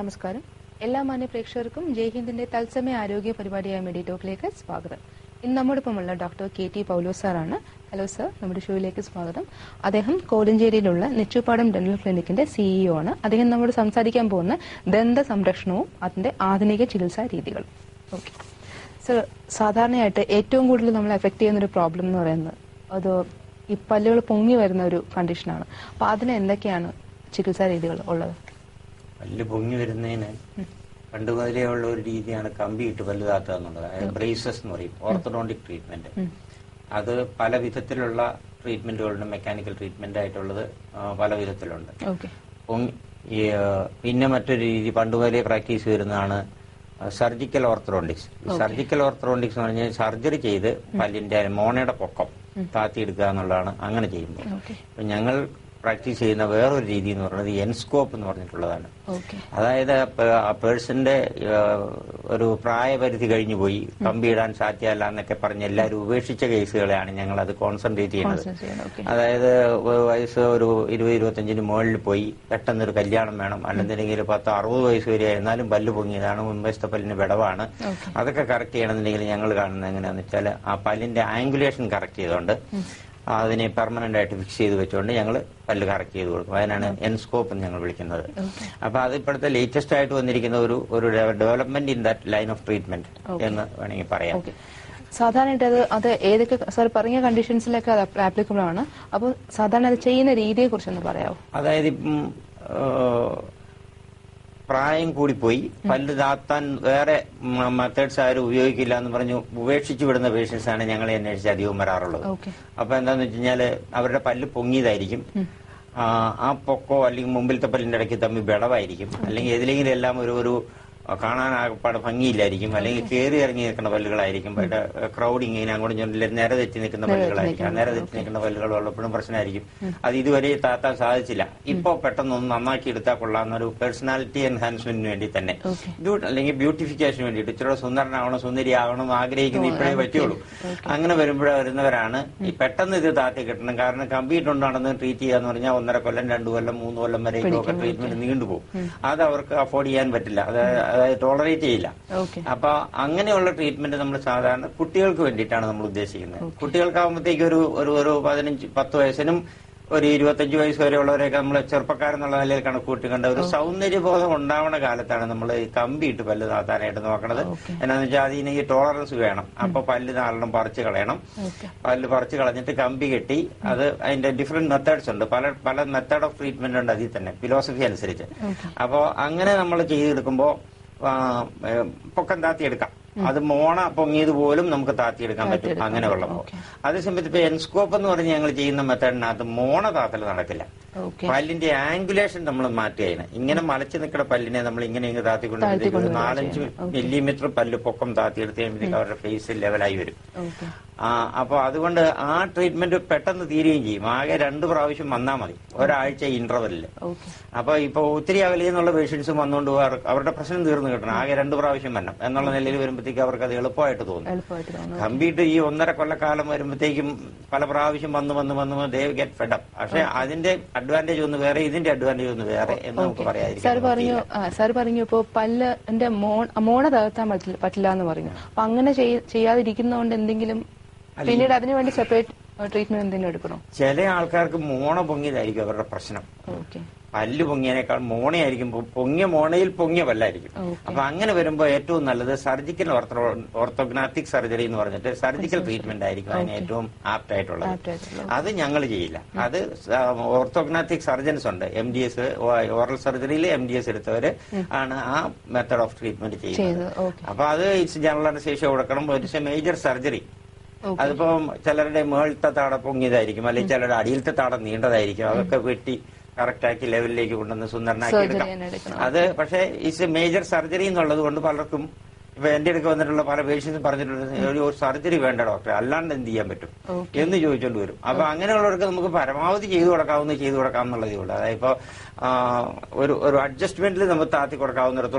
നമസ്കാരം. എല്ലാ മാന്യ പ്രേക്ഷകർക്കും ജയ് ഹിന്ദിന്റെ തത്സമയ ആരോഗ്യ പരിപാടിയായ മെഡിറ്റോക്കിലേക്ക് സ്വാഗതം. ഇന്ന് നമ്മോടൊപ്പമുള്ള ഡോക്ടർ KT പൗലോസ് സാറാണ്. ഹലോ സർ, നമ്മുടെ ഷോയിലേക്ക് സ്വാഗതം. അദ്ദേഹം കോലഞ്ചേരിയിലുള്ള നെച്ചുപാടം ഡെന്റൽ ക്ലിനിക്കിന്റെ CEO ആണ്. അദ്ദേഹം നമ്മോട് സംസാരിക്കാൻ പോകുന്ന ദന്ത സംരക്ഷണവും അതിന്റെ ആധുനിക ചികിത്സാ രീതികളും. ഓക്കെ സർ, സാധാരണയായിട്ട് ഏറ്റവും കൂടുതൽ നമ്മളെ എഫക്ട് ചെയ്യുന്ന ഒരു പ്രോബ്ലം എന്ന് പറയുന്നത് അത് ഈ പല്ലുകൾ പൊങ്ങി വരുന്ന ഒരു കണ്ടീഷനാണ്. അപ്പൊ അതിന് എന്തൊക്കെയാണ് ചികിത്സാ രീതികൾ ഉള്ളത്? പല്ല് പൊങ്ങി വരുന്നതിന് പണ്ട് മുതലേ ഉള്ള ഒരു രീതിയാണ് കമ്പിയിട്ട് പല്ല് താത്തുക എന്നുള്ളത്. അതായത് ബ്രേസസ് എന്ന് പറയും, ഓർത്തഡോണ്ടിക് ട്രീറ്റ്മെന്റ്. അത് പല വിധത്തിലുള്ള ട്രീറ്റ്മെന്റുകളുണ്ട്. മെക്കാനിക്കൽ ട്രീറ്റ്മെന്റ് ആയിട്ടുള്ളത് പല വിധത്തിലുണ്ട്. പിന്നെ മറ്റൊരു രീതി പണ്ട് മുതലേ പ്രാക്ടീസ് വരുന്നതാണ് സർജിക്കൽ ഓർത്തഡോണ്ടിക്സ്. സർജിക്കൽ ഓർത്തഡോണ്ടിക്സ് എന്ന് പറഞ്ഞാൽ സർജറി ചെയ്ത് പല്ലിന്റെ മോണയുടെ പൊക്കം താത്തിയെടുക്കുക എന്നുള്ളതാണ്. അങ്ങനെ ചെയ്യുമ്പോൾ ഇപ്പൊ ഞങ്ങൾ പ്രാക്ടീസ് ചെയ്യുന്ന വേറൊരു രീതി എന്ന് പറയുന്നത് എൻസ്കോപ്പ് എന്ന് പറഞ്ഞിട്ടുള്ളതാണ്. അതായത് പേഴ്സന്റെ ഒരു പ്രായപരിധി കഴിഞ്ഞു പോയി, കമ്പി ഇടാൻ സാധ്യമല്ല എന്നൊക്കെ പറഞ്ഞ് എല്ലാവരും ഉപേക്ഷിച്ച കേസുകളെയാണ് ഞങ്ങൾ അത് കോൺസെൻട്രേറ്റ് ചെയ്യുന്നത്. അതായത് വയസ്സ് ഒരു 20-25 മുകളിൽ പോയി പെട്ടെന്നൊരു കല്യാണം വേണം, അല്ലെന്നുണ്ടെങ്കിൽ 10-60 വയസ്സ് വരെ എന്നാലും പല്ല് പൊങ്ങിയതാണ്, മുൻവശത്തെ പല്ലിന് വിടവാണ്, അതൊക്കെ കറക്റ്റ് ചെയ്യണമെന്നുണ്ടെങ്കിൽ ഞങ്ങൾ കാണുന്നത് എങ്ങനെയാണെന്ന് വെച്ചാൽ ആ പല്ലിന്റെ ആംഗുലേഷൻ കറക്റ്റ് ചെയ്തുകൊണ്ട് അതിനെ പെർമനന്റ് ആയിട്ട് ഫിക്സ് ചെയ്ത് വെച്ചുകൊണ്ട് ഞങ്ങൾ പല്ല് കറക്റ്റ് ചെയ്ത് കൊടുക്കും. അതിനാണ് എൻസ്കോപ്പ് എന്ന് ഞങ്ങൾ വിളിക്കുന്നത്. അപ്പൊ അത് ഇപ്പോഴത്തെ ലേറ്റസ്റ്റ് ആയിട്ട് വന്നിരിക്കുന്ന ഒരു development in that line of treatment എന്ന് വേണമെങ്കിൽ പറയാം. സാധാരണയായിട്ട് അത് ഏതൊക്കെ സാർ പറഞ്ഞ കണ്ടീഷൻസിലൊക്കെ അത് ആപ്ലിക്കബിൾ ആണ്. അപ്പോൾ സാധാരണ അത് ചെയ്യുന്ന രീതിയെ കുറിച്ചൊന്ന് പറയാമോ? അതായത് ഇപ്പം പ്രായം കൂടിപ്പോയി, പല്ല് താത്താൻ വേറെ മെത്തേഡ്സ് ആരും ഉപയോഗിക്കില്ല എന്ന് പറഞ്ഞു ഉപേക്ഷിച്ചു വിടുന്ന പേഷ്യൻസ് ആണ് ഞങ്ങളെ അന്വേഷിച്ച് അധികവും വരാറുള്ളത്. അപ്പൊ എന്താന്ന് വെച്ച് കഴിഞ്ഞാല് അവരുടെ പല്ല് പൊങ്ങിയതായിരിക്കും, ആ പൊക്കോ അല്ലെങ്കിൽ മുമ്പിലത്തെ പല്ലിന്റെ ഇടയ്ക്ക് തമ്മിൽ വിടവായിരിക്കും, അല്ലെങ്കിൽ ഏതിലെങ്കിലും എല്ലാം ഒരു കാണാനാകപ്പാട് ഭംഗിയില്ലായിരിക്കും, അല്ലെങ്കിൽ കയറി ഇറങ്ങി നിൽക്കുന്ന പല്ലുകളായിരിക്കും, ക്രൗഡിങ് ഇങ്ങനെ അങ്ങോട്ടും നേരെ തെറ്റി നിൽക്കുന്ന പല്ലുകളായിരിക്കും. നേരെ തെറ്റി നിൽക്കുന്ന പല്ലുകൾ ഉള്ളപ്പോഴും പ്രശ്നമായിരിക്കും. അത് ഇതുവരെ താത്താൻ സാധിച്ചില്ല, ഇപ്പൊ പെട്ടെന്നൊന്ന് നന്നാക്കി എടുത്താൽ കൊള്ളാവുന്ന ഒരു പേഴ്സണാലിറ്റി എൻഹാൻസ്മെന്റിന് വേണ്ടി തന്നെ, അല്ലെങ്കിൽ ബ്യൂട്ടിഫിക്കേഷന് വേണ്ടിയിട്ട് ഇച്ചിരി സുന്ദരനാവണം സുന്ദരിയാവണം ആഗ്രഹിക്കുന്ന ഇപ്പോഴേ പറ്റുള്ളൂ. അങ്ങനെ വരുന്നവരാണ് ഈ പെട്ടെന്ന് ഇത് താത്തി കിട്ടണം. കാരണം കമ്പിയിട്ടുണ്ടാണെന്ന് ട്രീറ്റ് ചെയ്യാന്ന് പറഞ്ഞാൽ 1.5 കൊല്ലം 2 കൊല്ലം 3 കൊല്ലം വരെയൊക്കെ ട്രീറ്റ്മെന്റ് നീണ്ടുപോകും. അത് അവർക്ക് അഫോർഡ് ചെയ്യാൻ പറ്റില്ല, അതായത് ടോളറേറ്റ് ചെയ്യില്ല. അപ്പൊ അങ്ങനെയുള്ള ട്രീറ്റ്മെന്റ് നമ്മൾ സാധാരണ കുട്ടികൾക്ക് വേണ്ടിയിട്ടാണ് നമ്മൾ ഉദ്ദേശിക്കുന്നത്. കുട്ടികൾക്കാവുമ്പോഴത്തേക്ക് ഒരു 15-10 വയസ്സിനും ഒരു 25 വയസ്സ് വരെയുള്ളവരെയൊക്കെ നമ്മൾ ചെറുപ്പക്കാരെന്നുള്ള നിലയിൽ കണക്കൂട്ടി കണ്ട ഒരു സൗന്ദര്യബോധം ഉണ്ടാവുന്ന കാലത്താണ് നമ്മൾ ഈ കമ്പിയിട്ട് പല്ല് താത്താനായിട്ട് നോക്കണത്. എന്നാന്ന് വെച്ചാൽ അതിന് ഈ ടോളറൻസ് വേണം. അപ്പൊ പല്ല് നാലെണ്ണം പറിച്ചു കളയണം. പല്ല് പറിച്ചു കളഞ്ഞിട്ട് കമ്പി കെട്ടി, അത് അതിന്റെ ഡിഫറെന്റ് മെത്തേഡ്സ് ഉണ്ട്, പല മെത്തേഡ് ഓഫ് ട്രീറ്റ്മെന്റ് ഉണ്ട് അതിൽ തന്നെ, ഫിലോസഫി അനുസരിച്ച്. അപ്പോ അങ്ങനെ നമ്മൾ ചെയ്തെടുക്കുമ്പോ പൊക്കം താത്തിയെടുക്കാം. അത് മോണ പൊങ്ങിയത് പോലും നമുക്ക് താത്തിയെടുക്കാൻ പറ്റും അങ്ങനെ ഉള്ളപ്പോ. അതേസമയത്ത് ഇപ്പൊ എൻസ്കോപ്പ് എന്ന് പറഞ്ഞ് ഞങ്ങൾ ചെയ്യുന്ന മെത്തേഡിനകത്ത് മോണ താത്തൽ നടക്കില്ല. പല്ലിന്റെ ആംഗുലേഷൻ നമ്മൾ മാറ്റുകയാണ്. ഇങ്ങനെ മലച്ചു നിൽക്കുന്ന പല്ലിനെ നമ്മൾ ഇങ്ങനെ താത്തിക്കൊണ്ട് 4-5 മില്ലിമീറ്റർ പല്ല് പൊക്കം താത്തിയെടുത്ത് കഴിയുമ്പോഴത്തേക്ക് അവരുടെ ഫേസ് ലെവലായി വരും. അപ്പൊ അതുകൊണ്ട് ആ ട്രീറ്റ്മെന്റ് പെട്ടെന്ന് തീരുകയും ചെയ്യും. ആകെ 2 പ്രാവശ്യം വന്നാൽ മതി, ഒരാഴ്ച ഇന്റർവെല്ലില്. അപ്പൊ ഇപ്പൊ ഒത്തിരി അകലെന്നുള്ള പേഷ്യൻസും വന്നുകൊണ്ട് അവരുടെ പ്രശ്നം തീർന്നു കിട്ടണം. ആകെ 2 പ്രാവശ്യം വരണം എന്നുള്ള നിലയിൽ വരുമ്പോഴത്തേക്ക് അവർക്ക് അത് എളുപ്പമായിട്ട് തോന്നും. കമ്പിയിട്ട് ഈ 1.5 കൊല്ലക്കാലം വരുമ്പോഴത്തേക്കും പല പ്രാവശ്യം വന്ന് ദേ ഗെറ്റ് ഫെഡ് അപ്പ്. പക്ഷെ അതിന്റെ അഡ്വാൻറ്റേജ് ഒന്ന് വേറെ, ഇതിന്റെ അഡ്വാൻറ്റേജ് ഒന്ന് വേറെ എന്ന് നമുക്ക് പറയാതിരിക്കാം. സാർ പറഞ്ഞു ഇപ്പൊ പല്ലിന്റെ മോണ തകർത്താൻ പറ്റില്ല എന്ന് പറഞ്ഞു. അപ്പൊ അങ്ങനെ ചെയ്യാതിരിക്കുന്നതുകൊണ്ട് എന്തെങ്കിലും പിന്നീട് അതിനുവേണ്ടി സെപ്പറേറ്റ് ട്രീറ്റ്മെന്റ് എന്തെങ്കിലും എടുക്കണോ? ചില ആൾക്കാർക്ക് മോണ പൊങ്ങിയതായിരിക്കും അവരുടെ പ്രശ്നം. പല്ല് പൊങ്ങിയതിനേക്കാൾ മോണയായിരിക്കും, പൊങ്ങിയ മോണയിൽ പൊങ്ങിയ പല്ലായിരിക്കും. അപ്പൊ അങ്ങനെ വരുമ്പോൾ ഏറ്റവും നല്ലത് സർജിക്കൽ ഓർത്തോഗ്നാറ്റിക് സർജറി എന്ന് പറഞ്ഞിട്ട് സർജിക്കൽ ട്രീറ്റ്മെന്റ് ആയിരിക്കും അതിന് ഏറ്റവും ആപ്റ്റ് ആയിട്ടുള്ളത്. അത് ഞങ്ങൾ ചെയ്യില്ല. അത് ഓർത്തോഗ്നാറ്റിക് സർജൻസ് ഉണ്ട്, MDS ഓറൽ സർജറിയിൽ MDS എടുത്തവര് ആണ് ആ മെത്തഡ് ഓഫ് ട്രീറ്റ്മെന്റ് ചെയ്യുന്നത്. അപ്പൊ അത് ജനറൽ അനസ്തേഷ്യ കൊടുക്കണം. ഒരു മേജർ സർജറി, അതിപ്പോ ചിലരുടെ മേളത്തെ താട പൊങ്ങിയതായിരിക്കും, അല്ലെങ്കിൽ ചിലരുടെ അടിയിലത്തെ താട നീണ്ടതായിരിക്കും. അതൊക്കെ വെട്ടി കറക്റ്റാക്കി ലെവലിലേക്ക് കൊണ്ടുവന്ന് സുന്ദരനാക്കി എടുക്കാം. അത് പക്ഷേ ഇറ്റ്സ് എ മേജർ സർജറി എന്നുള്ളത് കൊണ്ട് പലർക്കും, ഇപ്പൊ എന്റെ അടുക്ക് വന്നിട്ടുള്ള പല പേഷ്യൻസും പറഞ്ഞിട്ടുണ്ട് ഒരു സർജറി വേണ്ട ഡോക്ടറെ, അല്ലാണ്ട് എന്ത് ചെയ്യാൻ പറ്റും എന്ന് ചോദിച്ചോണ്ട് വരും. അപ്പൊ അങ്ങനെയുള്ളവർക്ക് നമുക്ക് പരമാവധി ചെയ്തു കൊടുക്കാം എന്നുള്ളതേ ഉള്ളൂ. അതായത് ഇപ്പൊ ഒരു അഡ്ജസ്റ്റ്മെന്റിൽ നമുക്ക് താത്തി കൊടുക്കാവുന്നിടത്തോളം